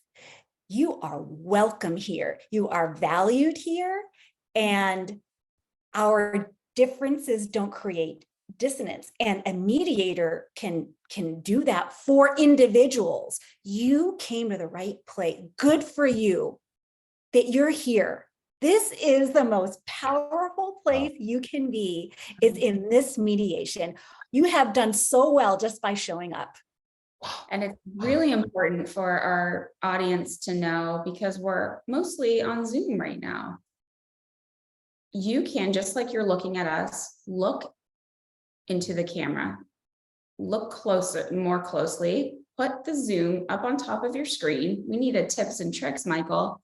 Speaker 2: you are welcome here. You are valued here, and our differences don't create dissonance. And a mediator can do that for individuals. You came to the right place. Good for you that you're here. This is the most powerful place you can be, is in this mediation. You have done so well just by showing up.
Speaker 3: And it's really important for our audience to know, because we're mostly on Zoom right now. You can, just like you're looking at us, look into the camera, look closer, more closely, put the Zoom up on top of your screen. We need a tips and tricks, Michael,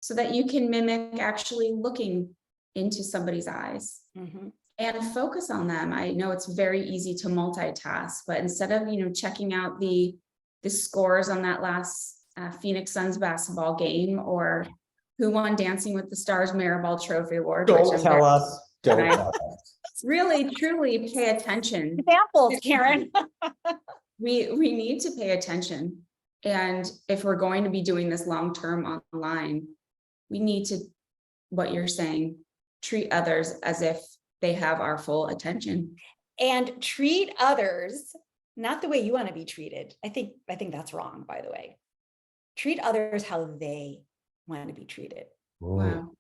Speaker 3: so that you can mimic actually looking into somebody's eyes. And focus on them. I know it's very easy to multitask, but instead of, checking out the scores on that last Phoenix Suns basketball game, or who won Dancing with the Stars Maribel Trophy Award.
Speaker 1: Don't tell us. Don't tell us.
Speaker 3: Really, truly pay attention.
Speaker 2: Examples, Karen.
Speaker 3: We need to pay attention. And if we're going to be doing this long-term online, we need to, what you're saying, treat others as if they have our full attention.
Speaker 2: And treat others not the way you want to be treated. I think that's wrong, by the way. Treat others how they want to be treated.
Speaker 3: Wow.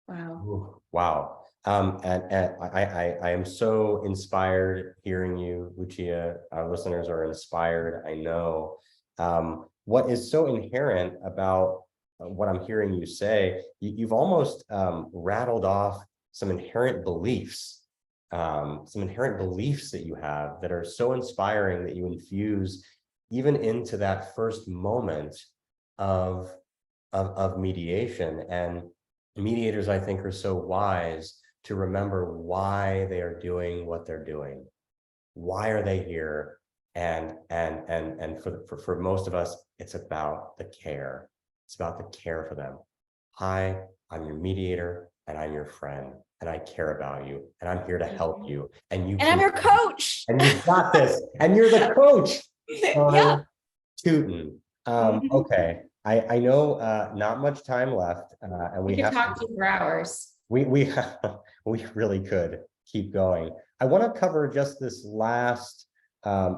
Speaker 3: Wow.
Speaker 1: Wow. And I am so inspired hearing you, Lucia. Our listeners are inspired, I know. What is so inherent about what I'm hearing you say, you've almost rattled off some inherent beliefs that you have that are so inspiring, that you infuse even into that first moment of mediation. And mediators, I think, are so wise to remember why they are doing what they're doing. Why are they here? And for most of us, it's about the care. It's about the care for them. Hi, I'm your mediator, and I'm your friend, and I care about you, and I'm here to help you. And
Speaker 2: I'm your coach.
Speaker 1: And you've got this, and you're the coach.
Speaker 2: Yeah.
Speaker 1: Tootin'. Okay. I know not much time left, and
Speaker 3: We could talk to you for hours.
Speaker 1: We really could keep going. I want to cover just this last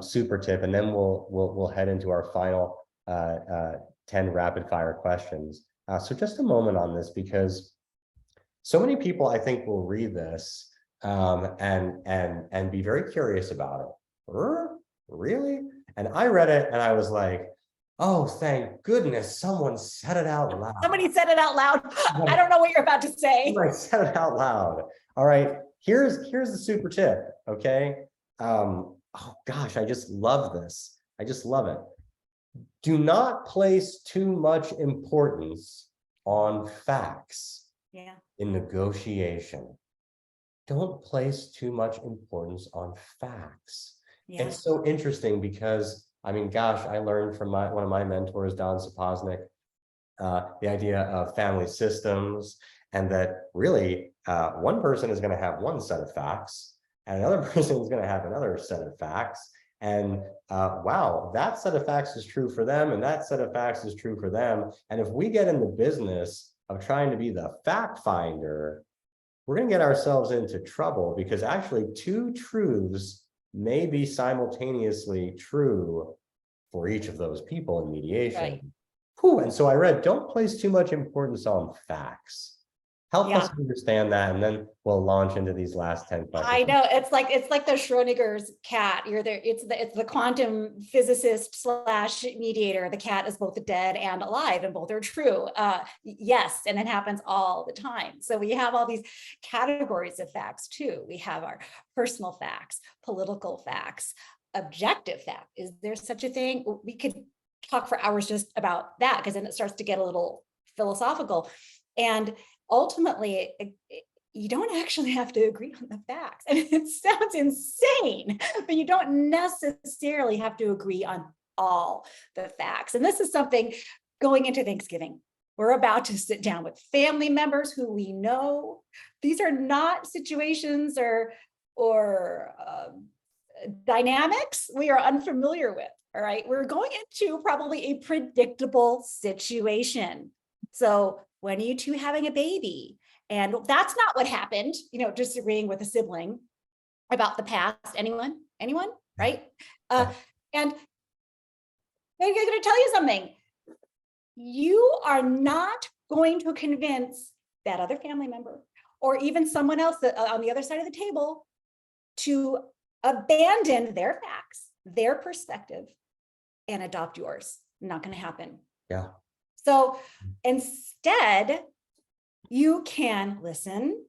Speaker 1: super tip, and then we'll head into our final 10 rapid fire questions. So just a moment on this, because so many people, I think, will read this and be very curious about it. Really? And I read it and I was like, oh, thank goodness someone said it out loud.
Speaker 2: Somebody said it out loud. I don't know what you're about to say.
Speaker 1: I said it out loud. All right, here's the super tip, okay? Oh gosh, I just love this. I just love it. Do not place too much importance on facts in negotiation. Don't place too much importance on facts. It's so interesting because, I mean, gosh, I learned from one of my mentors, Don Saposnik, the idea of family systems, and that really one person is going to have one set of facts and another person is going to have another set of facts. And wow, that set of facts is true for them, and that set of facts is true for them. And if we get in the business of trying to be the fact finder, we're going to get ourselves into trouble, because actually two truths may be simultaneously true for each of those people in mediation.
Speaker 2: Right.
Speaker 1: Whew, and so I read, don't place too much importance on facts. Help us understand that, and then we'll launch into these last 10 questions.
Speaker 2: I know, it's like the Schrodinger's cat. You're there. It's the quantum physicist / mediator. The cat is both dead and alive, and both are true. Yes, and it happens all the time. So we have all these categories of facts too. We have our personal facts, political facts, objective fact. Is there such a thing? We could talk for hours just about that, because then it starts to get a little philosophical. And ultimately, you don't actually have to agree on the facts. And it sounds insane, but you don't necessarily have to agree on all the facts. And this is something going into Thanksgiving. We're about to sit down with family members who we know. These are not situations or or dynamics we are unfamiliar with. All right, we're going into probably a predictable situation. So when are you two having a baby? And that's not what happened, disagreeing with a sibling about the past. Anyone, right? And I'm going to tell you something. You are not going to convince that other family member or even someone else on the other side of the table to abandon their facts, their perspective, and adopt yours. Not going to happen.
Speaker 1: Yeah.
Speaker 2: So instead, you can listen.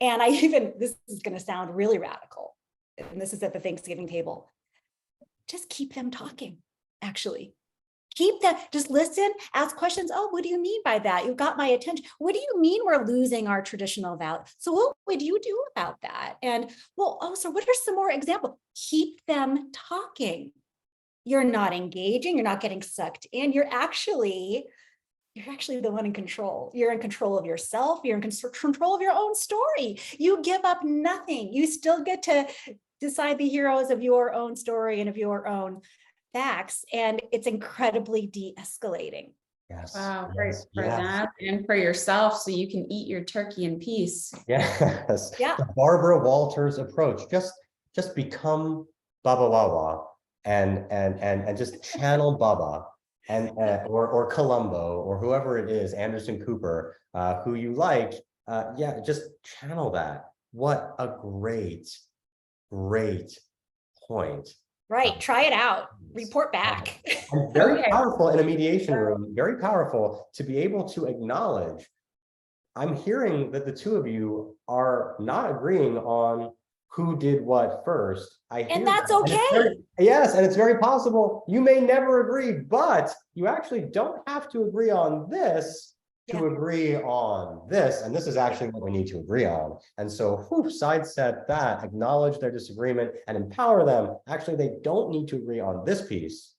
Speaker 2: And this is going to sound really radical, and this is at the Thanksgiving table. Just keep them talking, actually. Just listen, ask questions. Oh, what do you mean by that? You got my attention. What do you mean we're losing our traditional values? So what would you do about that? And so what are some more examples? Keep them talking. You're not engaging, you're not getting sucked in. You're actually the one in control. You're in control of yourself. You're in control of your own story. You give up nothing. You still get to decide the heroes of your own story and of your own facts. And it's incredibly de-escalating.
Speaker 1: Yes.
Speaker 3: Wow,
Speaker 1: Yes.
Speaker 3: for that and for yourself, so you can eat your turkey in peace.
Speaker 1: Yes.
Speaker 2: Yeah.
Speaker 1: The Barbara Walters approach. Just become Baba Wawa and just channel Baba and or Columbo or whoever it is, Anderson Cooper, who you like. Just channel that. What a great point.
Speaker 2: Right. Try it out. Report back.
Speaker 1: And very powerful in a mediation room, very powerful to be able to acknowledge. I'm hearing that the two of you are not agreeing on who did what first.
Speaker 2: And that's okay.
Speaker 1: Yes, and it's very possible you may never agree, but you actually don't have to agree on this to agree on this. And this is actually what we need to agree on. And so sidestep that, acknowledge their disagreement and empower them. Actually, they don't need to agree on this piece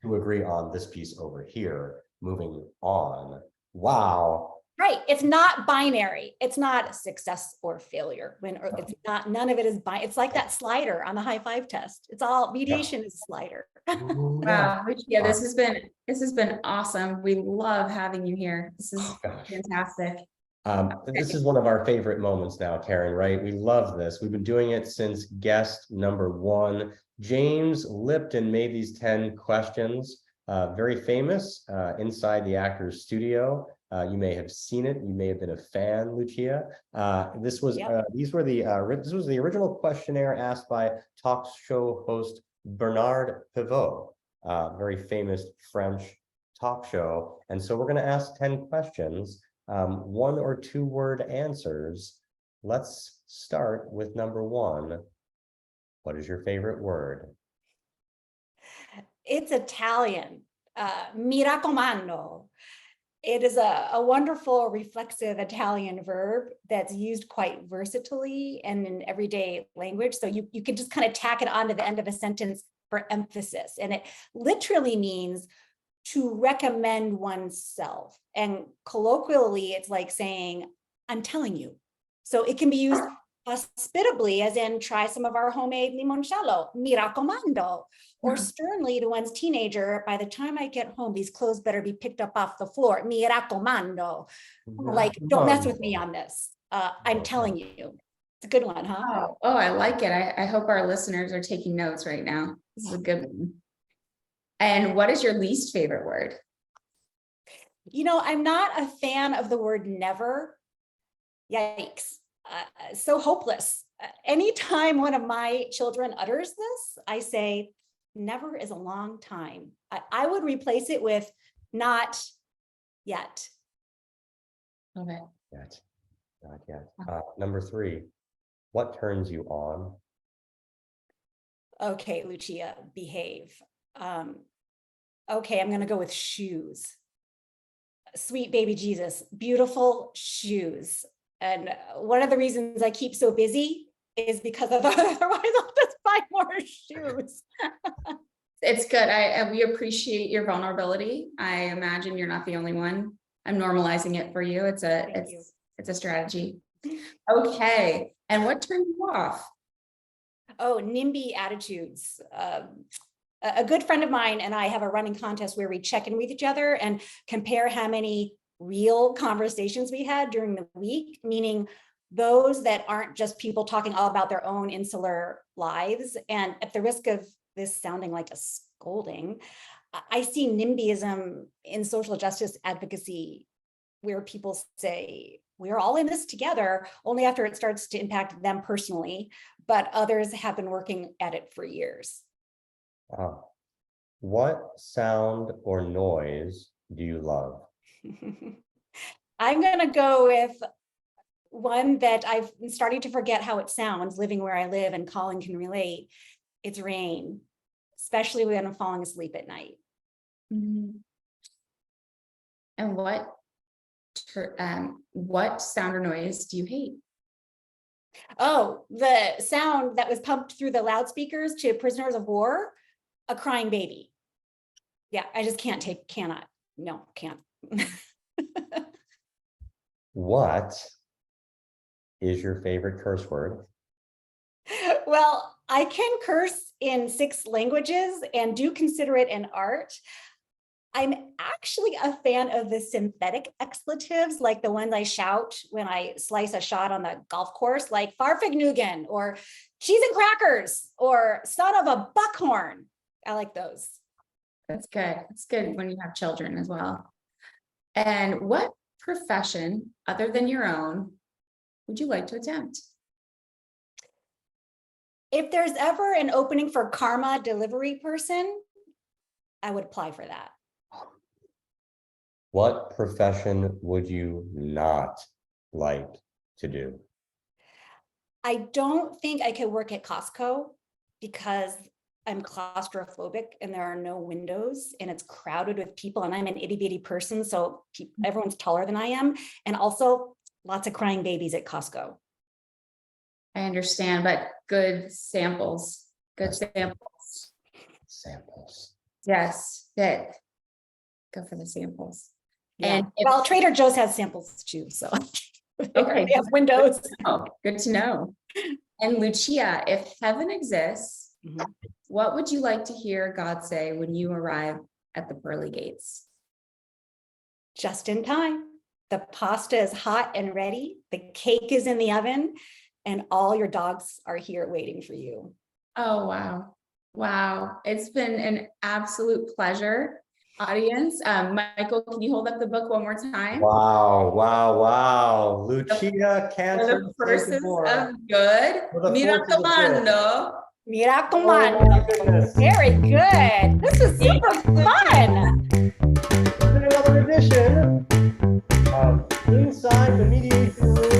Speaker 1: to agree on this piece over here. Moving on. Wow.
Speaker 2: Right. It's not binary. It's not success or failure. It's not, none of it is it's like that slider on the high five test. It's all mediation is a slider.
Speaker 3: Wow. Yeah, this has been awesome. We love having you here. This is fantastic.
Speaker 1: This is one of our favorite moments now, Karen, right? We love this. We've been doing it since guest number 1. James Lipton made these 10 questions, very famous inside the actor's studio. You may have seen it. You may have been a fan, Lucia. This was this was the original questionnaire asked by talk show host Bernard Pivot, very famous French talk show. And so we're going to ask 10 questions, 1 or 2 word answers. Let's start with number 1. What is your favorite word?
Speaker 2: It's Italian. Mi raccomando. It is a wonderful reflexive Italian verb that's used quite versatilely and in everyday language. So you can just kind of tack it on to the end of a sentence for emphasis. And it literally means to recommend oneself. And colloquially, it's like saying, I'm telling you. So it can be used hospitably, as in try some of our homemade limoncello, mi raccomando, or sternly to one's teenager, by the time I get home, these clothes better be picked up off the floor, mi raccomando. Like, don't mess with me on this. I'm telling you. It's a good one, huh?
Speaker 3: Oh, I like it. I hope our listeners are taking notes right now. This is a good one. And what is your least favorite word?
Speaker 2: I'm not a fan of the word never. Yikes. So hopeless. Anytime one of my children utters this, I say, never is a long time. I would replace it with not yet.
Speaker 3: Okay.
Speaker 1: Not yet. Number 3, what turns you on?
Speaker 2: Okay, Lucia, behave. Okay, I'm going to go with shoes. Sweet baby Jesus, beautiful shoes. And one of the reasons I keep so busy is because otherwise I'll just buy more shoes.
Speaker 3: It's good. We appreciate your vulnerability. I imagine you're not the only one. I'm normalizing it for you. It's a strategy. Okay. And what turned you off?
Speaker 2: Oh, NIMBY attitudes. A good friend of mine and I have a running contest where we check in with each other and compare how many real conversations we had during the week, meaning those that aren't just people talking all about their own insular lives. And at the risk of this sounding like a scolding, I see NIMBYism in social justice advocacy, where people say, we're all in this together, only after it starts to impact them personally, but others have been working at it for years.
Speaker 1: What sound or noise do you love?
Speaker 2: I'm going to go with one that I've been starting to forget how it sounds, living where I live, and Colin can relate. It's rain, especially when I'm falling asleep at night.
Speaker 3: Mm-hmm. And what sound or noise do you hate?
Speaker 2: Oh, the sound that was pumped through the loudspeakers to prisoners of war, a crying baby. Yeah, I just can't.
Speaker 1: What is your favorite curse word?
Speaker 2: Well, I can curse in 6 languages and do consider it an art. I'm actually a fan of the synthetic expletives, like the ones I shout when I slice a shot on the golf course, like Farfignugan or cheese and crackers or son of a buckhorn. I like those.
Speaker 3: That's good. It's good when you have children as well. And what profession other than your own would you like to attempt?
Speaker 2: If there's ever an opening for karma delivery person, I would apply for that.
Speaker 1: What profession would you not like to do?
Speaker 2: I don't think I could work at Costco because I'm claustrophobic and there are no windows and it's crowded with people and I'm an itty bitty person. So everyone's taller than I am. And also lots of crying babies at Costco.
Speaker 3: I understand, but good samples.
Speaker 1: Samples.
Speaker 3: Yes, that go for the samples.
Speaker 2: Yeah.
Speaker 3: And
Speaker 2: well, Trader Joe's has samples too. So
Speaker 3: okay,
Speaker 2: they have windows.
Speaker 3: Oh, good to know. And Lucia, if heaven exists, what would you like to hear God say when you arrive at the pearly gates?
Speaker 2: Just in time. The pasta is hot and ready. The cake is in the oven and all your dogs are here waiting for you.
Speaker 3: Oh, wow. Wow. It's been an absolute pleasure. Audience, Michael, can you hold up the book one more time?
Speaker 1: Wow. Lucia Kanter.
Speaker 3: The Forces of Good. Mira comando.
Speaker 2: Mira comando. Very good. This is super fun.
Speaker 1: Another edition of Inside the Mediation Room.